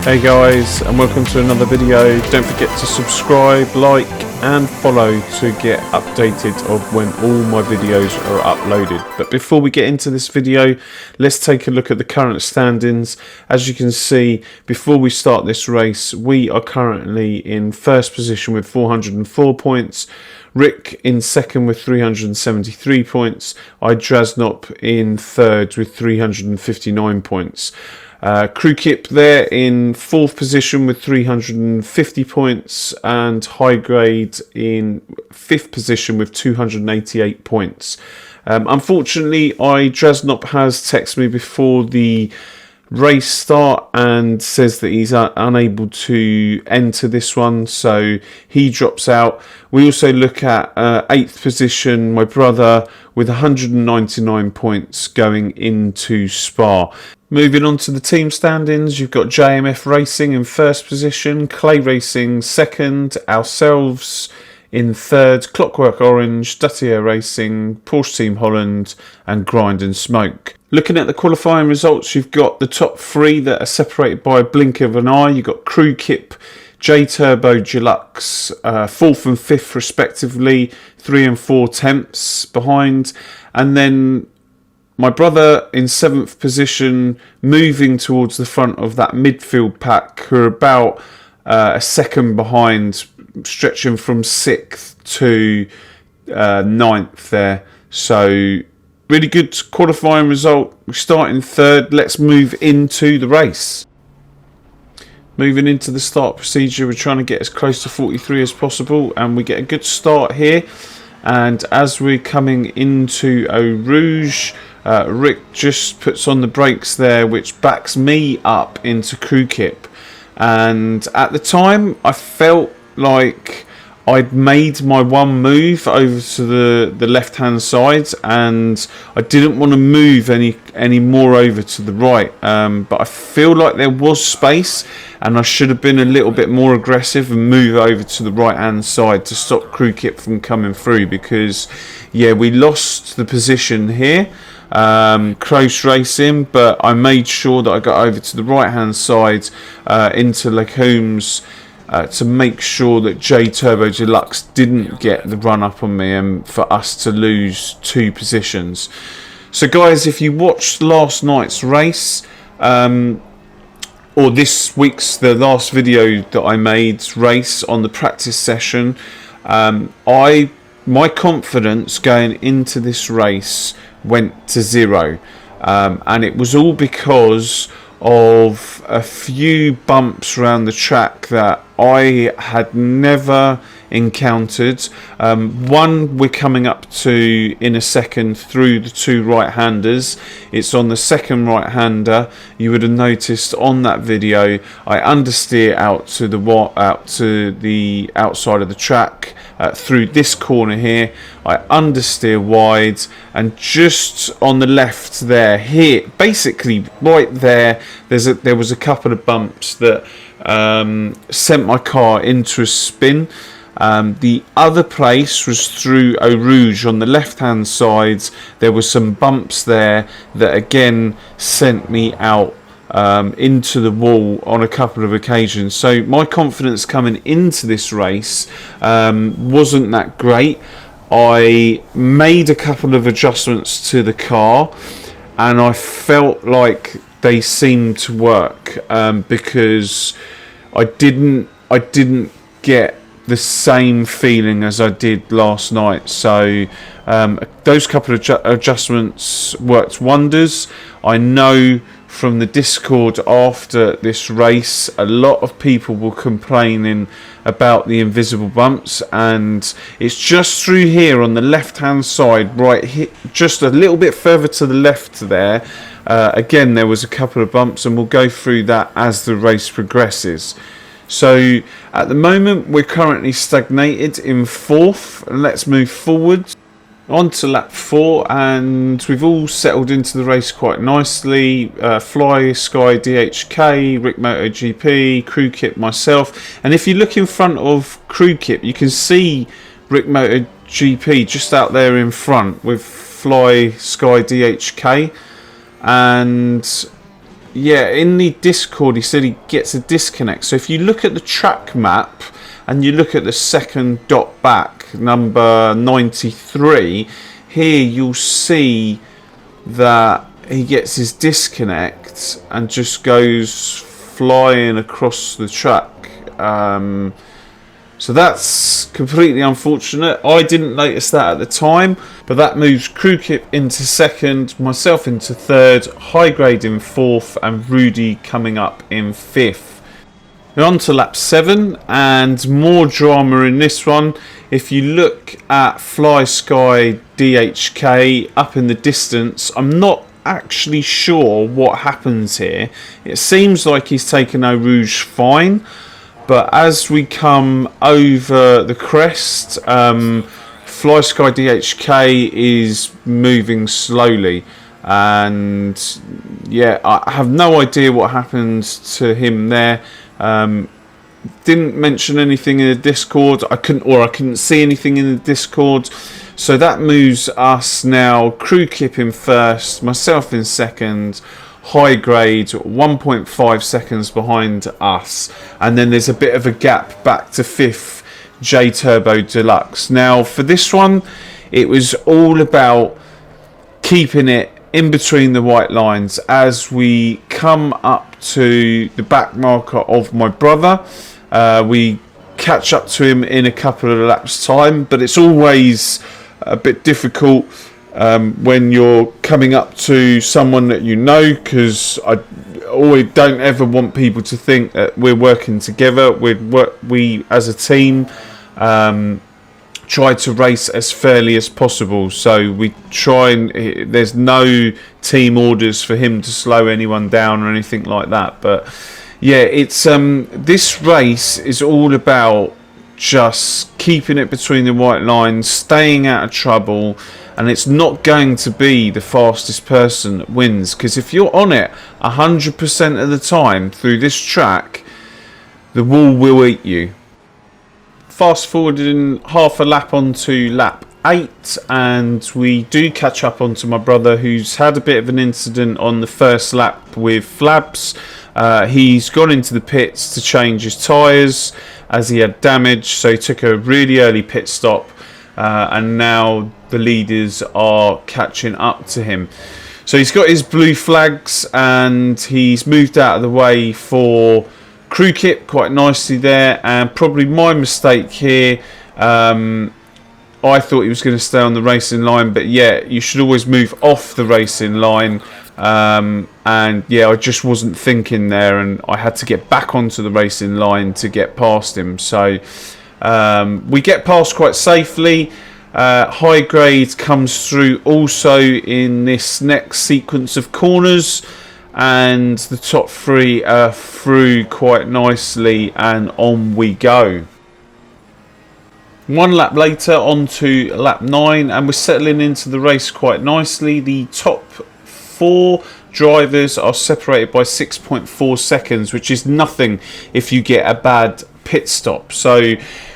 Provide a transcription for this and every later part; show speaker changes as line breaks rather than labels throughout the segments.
Hey guys, and welcome to another video. Don't forget to subscribe, like and follow to get updated of when all my videos are uploaded. But before we get into this video, let's take a look at the current standings. As you can see, before we start this race, we are currently in first position with 404 points. Rick in second with 373 points. Draznop in third with 359 points. Crew Kip there in fourth position with 350 points, and High Grade in fifth position with 288 points. Unfortunately, Draznop has texted me before the race start and says that he's unable to enter this one, so he drops out. We also look at 8th position, my brother, with 199 points going into Spa. Moving on to the team standings, you've got JMF Racing in first position, Clay Racing second, ourselves in third, Clockwork Orange, Duttier Racing, Porsche Team Holland and Grind and Smoke. Looking at the qualifying results, you've got the top three that are separated by a blink of an eye. You've got Crew Kip, J Turbo Deluxe, 4th and 5th respectively, 3 and 4 tenths behind. And then my brother in 7th position, moving towards the front of that midfield pack, who are about a second behind, stretching from 6th to 9th there. So really good qualifying result. We start in third. Let's move into the race. Moving into the start procedure, we're trying to get as close to 43 as possible, and we get a good start here. And as we're coming into Eau Rouge, Rick just puts on the brakes there, which backs me up into Crew Kip. And at the time, I felt like I'd made my one move over to the left hand side, and I didn't want to move any more over to the right, but I feel like there was space and I should have been a little bit more aggressive and move over to the right hand side to stop Crew Kip from coming through, because yeah, we lost the position here. Close racing, but I made sure that I got over to the right hand side into Lecombs to make sure that J Turbo Deluxe didn't get the run up on me and for us to lose 2 positions. So guys, if you watched last night's race, or this week's, the last video that I made race on the practice session, my confidence going into this race went to 0, and it was all because of a few bumps around the track that I had never encountered. One we're coming up to in a second through the 2 right-handers. It's on the second right-hander. You would have noticed on that video I understeer out to the outside of the track through this corner here. I understeer wide, and just on the left there, here, basically right there, there was a couple of bumps that sent my car into a spin. The other place was through Eau Rouge on the left hand side. There were some bumps there that again sent me out into the wall on a couple of occasions. So my confidence coming into this race wasn't that great. I made a couple of adjustments to the car and I felt like they seemed to work, because I didn't get the same feeling as I did last night. So those couple of adjustments worked wonders. I know from the Discord after this race, a lot of people were complaining about the invisible bumps, and it's just through here on the left hand side, right here, just a little bit further to the left there. Again, there was a couple of bumps, and we'll go through that as the race progresses. So at the moment we're currently stagnated in 4th. Let's move forward on to lap 4, and we've all settled into the race quite nicely. Fly, Sky, DHK, Rick MotoGP, Crew Kip, myself. And if you look in front of Crew Kip, you can see Rick MotoGP just out there in front with Fly, Sky, DHK. And yeah, in the Discord, he said he gets a disconnect. So if you look at the track map and you look at the second dot back, number 93, here you'll see that he gets his disconnect and just goes flying across the track. So that's completely unfortunate. I didn't notice that at the time, but that moves Crewkip into second, myself into third, High Grade in fourth, and Rudy coming up in fifth. We're on to lap 7, and more drama in this one. If you look at Fly Sky DHK up in the distance, I'm not actually sure what happens here. It seems like he's taken Eau Rouge fine, but as we come over the crest, Fly Sky DHK is moving slowly, and yeah, I have no idea what happened to him there. Didn't mention anything in the Discord. I couldn't see anything in the Discord. So that moves us now, Crewkip in first, myself in second, High Grade 1.5 seconds behind us, and then there's a bit of a gap back to fifth, J Turbo Deluxe. Now for this one, it was all about keeping it in between the white lines as we come up to the back marker of my brother. We catch up to him in a couple of laps time, but it's always a bit difficult when you're coming up to someone that you know, because I always don't ever want people to think that we're working together. We as a team try to race as fairly as possible, so we try, and there's no team orders for him to slow anyone down or anything like that. But yeah, it's this race is all about just keeping it between the white lines, staying out of trouble, and it's not going to be the fastest person that wins, because if you're on it 100% of the time through this track, the wall will eat you. Fast forwarding half a lap onto lap 8, and we do catch up onto my brother, who's had a bit of an incident on the first lap with flaps. He's gone into the pits to change his tyres as he had damage, so he took a really early pit stop, and now the leaders are catching up to him. So he's got his blue flags and he's moved out of the way for Crewkip quite nicely there, and probably my mistake here. I thought he was going to stay on the racing line, but yeah, you should always move off the racing line. And yeah, I just wasn't thinking there, and I had to get back onto the racing line to get past him. So we get past quite safely. High Grade comes through also in this next sequence of corners, and the top three are through quite nicely, and on we go. One lap later, on to lap 9, and we're settling into the race quite nicely. The top 4 drivers are separated by 6.4 seconds, which is nothing if you get a bad pit stop. So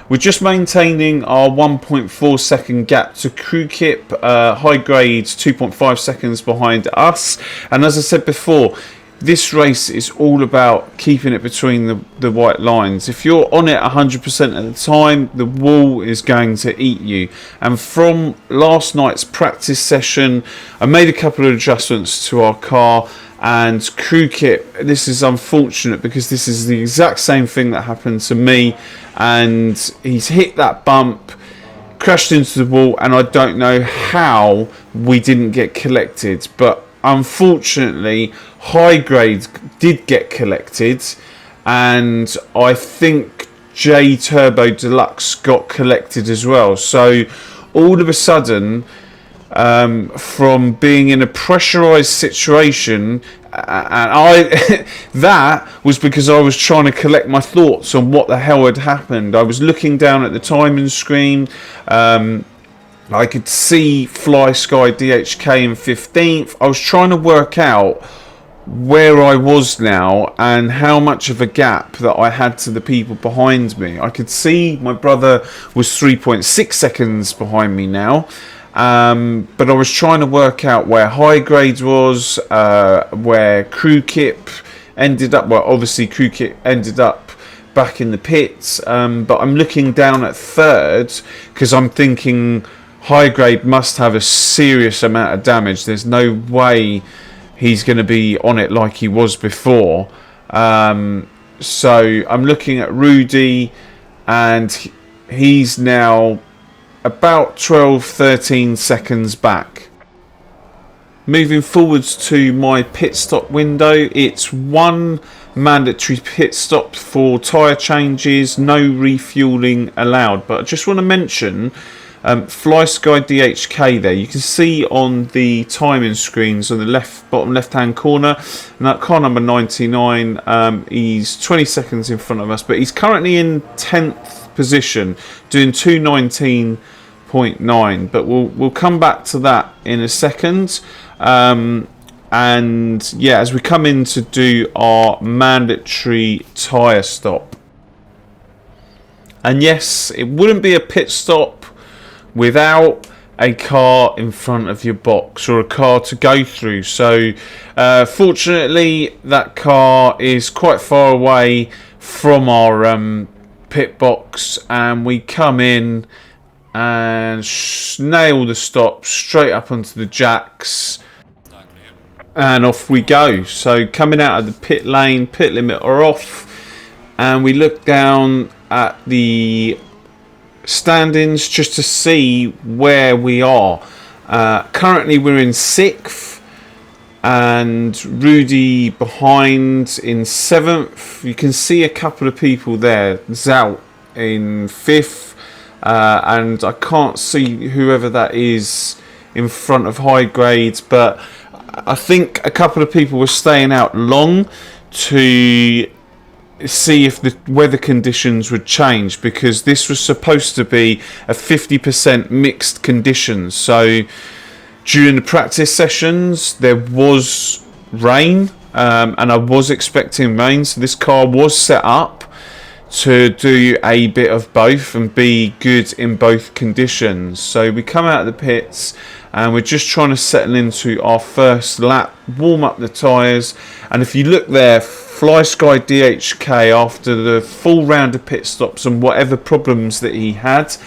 we're just maintaining our 1.4 second gap to Crewkip. High Grade 2.5 seconds behind us, and as I said before, this race is all about keeping it between the white lines. If you're on it 100% of the time, the wall is going to eat you. And from last night's practice session, I made a couple of adjustments to our car, and Crewkip, this is unfortunate because this is the exact same thing that happened to me, and he's hit that bump, crashed into the wall, and I don't know how we didn't get collected, but unfortunately High Grade did get collected, and I think J Turbo Deluxe got collected as well. So all of a sudden, from being in a pressurized situation, and that was because I was trying to collect my thoughts on what the hell had happened. I was looking down at the timing screen. I could see Fly Sky DHK in 15th. I was trying to work out where I was now and how much of a gap that I had to the people behind me. I could see my brother was 3.6 seconds behind me now, but I was trying to work out where high grades was, where crew kit ended up. Well, obviously crew kit ended up back in the pits, but I'm looking down at third because I'm thinking high grade must have a serious amount of damage. There's no way he's going to be on it like he was before. So I'm looking at Rudy, and he's now about 12-13 seconds back. Moving forwards to my pit stop window, it's one mandatory pit stop for tyre changes, no refueling allowed. But I just want to mention FlySky DHK there. You can see on the timing screens on the bottom left hand corner, and that car number 99, he's 20 seconds in front of us, but he's currently in 10th position doing 2:19.9, but we'll come back to that in a second. And yeah, as we come in to do our mandatory tyre stop, and yes, it wouldn't be a pit stop without a car in front of your box or a car to go through. So fortunately that car is quite far away from our pit box, and we come in and nail the stop straight up onto the jacks, and off we go. So coming out of the pit lane, pit limit are off, and we look down at the standings just to see where we are. Currently we're in 6th, and Rudy behind in 7th. You can see a couple of people there. Zout in 5th, and I can't see whoever that is in front of high grades, but I think a couple of people were staying out long to see if the weather conditions would change, because this was supposed to be a 50% mixed conditions. So during the practice sessions there was rain, and I was expecting rain, so this car was set up to do a bit of both and be good in both conditions. So we come out of the pits and we're just trying to settle into our first lap, warm up the tyres, and if you look there, FlySky DHK, after the full round of pit stops and whatever problems that he had,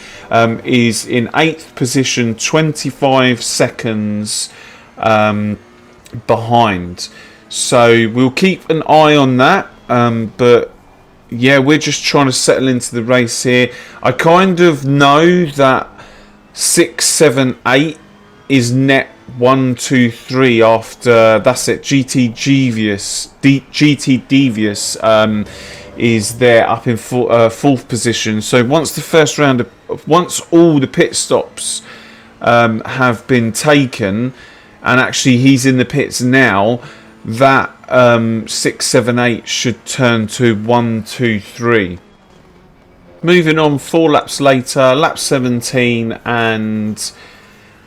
is in 8th position, 25 seconds behind. So we'll keep an eye on that, but yeah, we're just trying to settle into the race here. I kind of know that 6, 7, 8 is net 1, 2, 3 after that's it. GT Devious is there up in 4th position. So once the first round once all the pit stops have been taken, and actually he's in the pits now, that 6, 7, 8 should turn to 1, 2, 3. Moving on 4 laps later, lap 17, and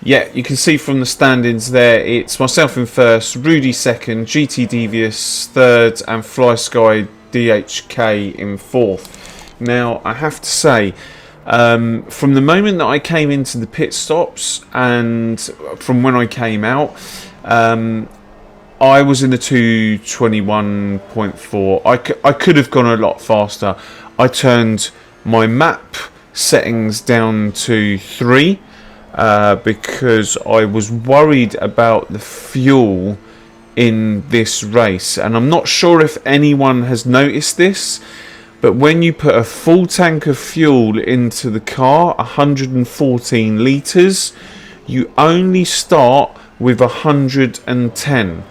yeah, you can see from the standings there, it's myself in 1st, Rudy 2nd, GT Devious 3rd, and FlySky DHK in 4th. Now, I have to say, from the moment that I came into the pit stops and from when I came out, I was in the 2:21.4. I could have gone a lot faster. I turned my map settings down to 3. Because I was worried about the fuel in this race, and I'm not sure if anyone has noticed this, but when you put a full tank of fuel into the car, 114 litres, you only start with 110.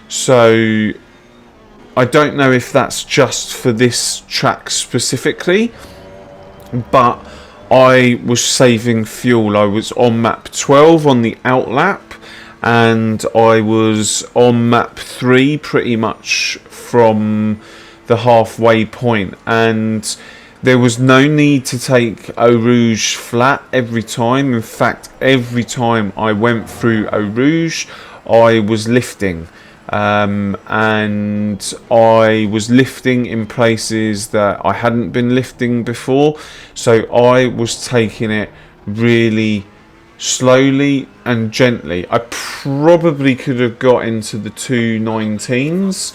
So I don't know if that's just for this track specifically, but I was saving fuel. I was on map 12 on the outlap, and I was on map 3 pretty much from the halfway point, and there was no need to take Eau Rouge flat every time. In fact, every time I went through Eau Rouge, I was lifting. And I was lifting in places that I hadn't been lifting before, so I was taking it really slowly and gently. I probably could have got into the 2:19s,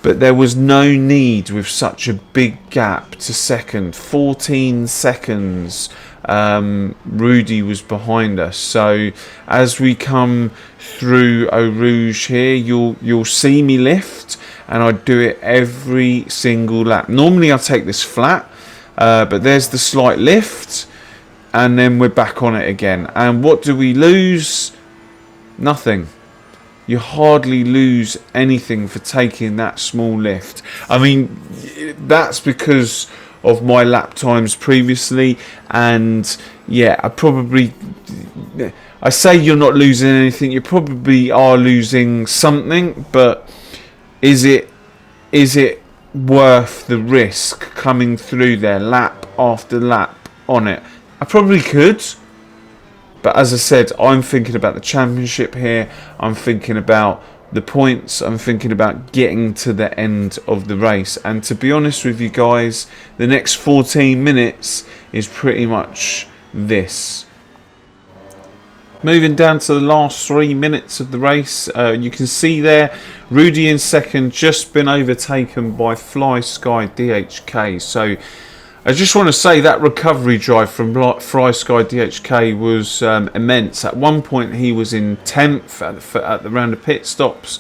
but there was no need with such a big gap to second. 14 seconds. Rudy was behind us. So as we come through Eau Rouge here, you'll see me lift, and I do it every single lap. Normally I take this flat, but there's the slight lift, and then we're back on it again. And what do we lose? Nothing. You hardly lose anything for taking that small lift. I mean, that's because of my lap times previously, and yeah, I say you're not losing anything, you probably are losing something, but is it worth the risk coming through there lap after lap on it? I probably could, but as I said, I'm thinking about the championship here. I'm thinking about the points. I'm thinking about getting to the end of the race. And to be honest with you guys, the next 14 minutes is pretty much this. Moving down to the last 3 minutes of the race, you can see there, Rudy in second, just been overtaken by Fly Sky DHK. So I just want to say that recovery drive from Fly Sky DHK was immense. At one point he was in 10th at the round of pit stops.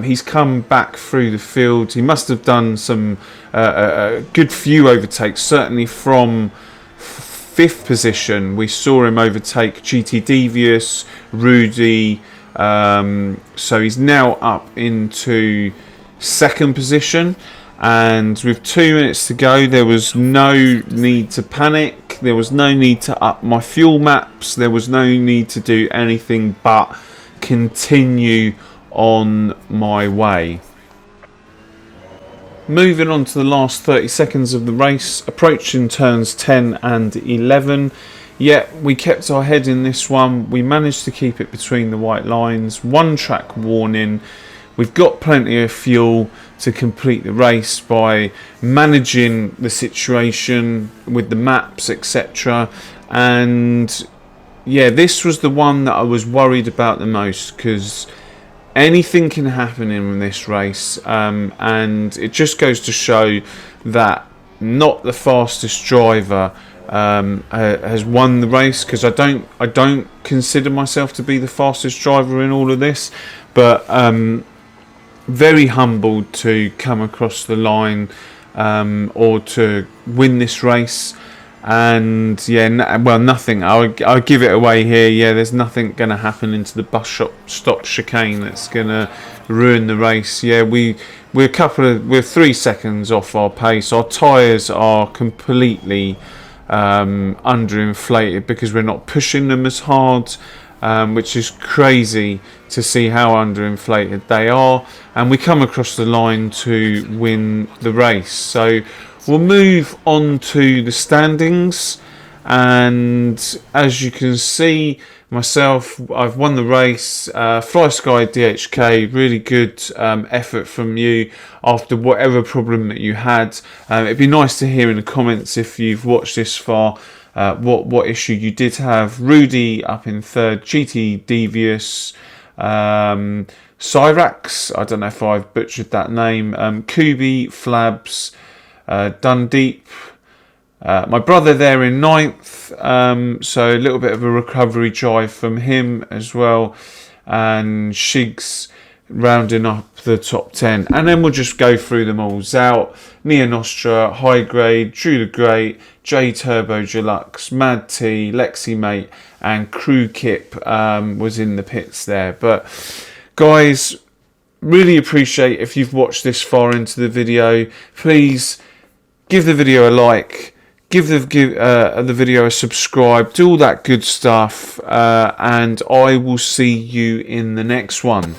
He's come back through the field. He must have done some a good few overtakes, certainly from 5th position. We saw him overtake GT Devious, Rudy, so he's now up into 2nd position. And with 2 minutes to go, there was no need to panic. There was no need to up my fuel maps. There was no need to do anything but continue on my way. Moving on to the last 30 seconds of the race, approaching turns 10 and 11. Yeah, we kept our head in this one. We managed to keep it between the white lines. 1 track warning. We've got plenty of fuel to complete the race by managing the situation with the maps, etc. And yeah, this was the one that I was worried about the most, because anything can happen in this race, and it just goes to show that not the fastest driver has won the race, because I don't consider myself to be the fastest driver in all of this, but very humbled to come across the line or to win this race. And yeah, well, nothing. I'll give it away here. Yeah, there's nothing going to happen into the bus stop chicane that's going to ruin the race. Yeah, we're 3 seconds off our pace. Our tyres are completely underinflated because we're not pushing them as hard, which is crazy to see how underinflated they are. And we come across the line to win the race. So we'll move on to the standings, and as you can see, myself, I've won the race. Fly Sky DHK, really good effort from you after whatever problem that you had. It'd be nice to hear in the comments, if you've watched this far, what issue you did have. Rudy up in 3rd, GT Devious, Cyrax, I don't know if I've butchered that name, Kubi, Flabs, Dundeep, my brother there in 9th, so a little bit of a recovery drive from him as well, and Shigs rounding up the top 10. And then we'll just go through them all. Zout, Nia Nostra, High Grade, Drew the Great, J Turbo Deluxe, Mad T, Lexi Mate, and Crew Kip was in the pits there. But guys, really appreciate if you've watched this far into the video. Please give the video a like, give the video a subscribe, do all that good stuff, and I will see you in the next one.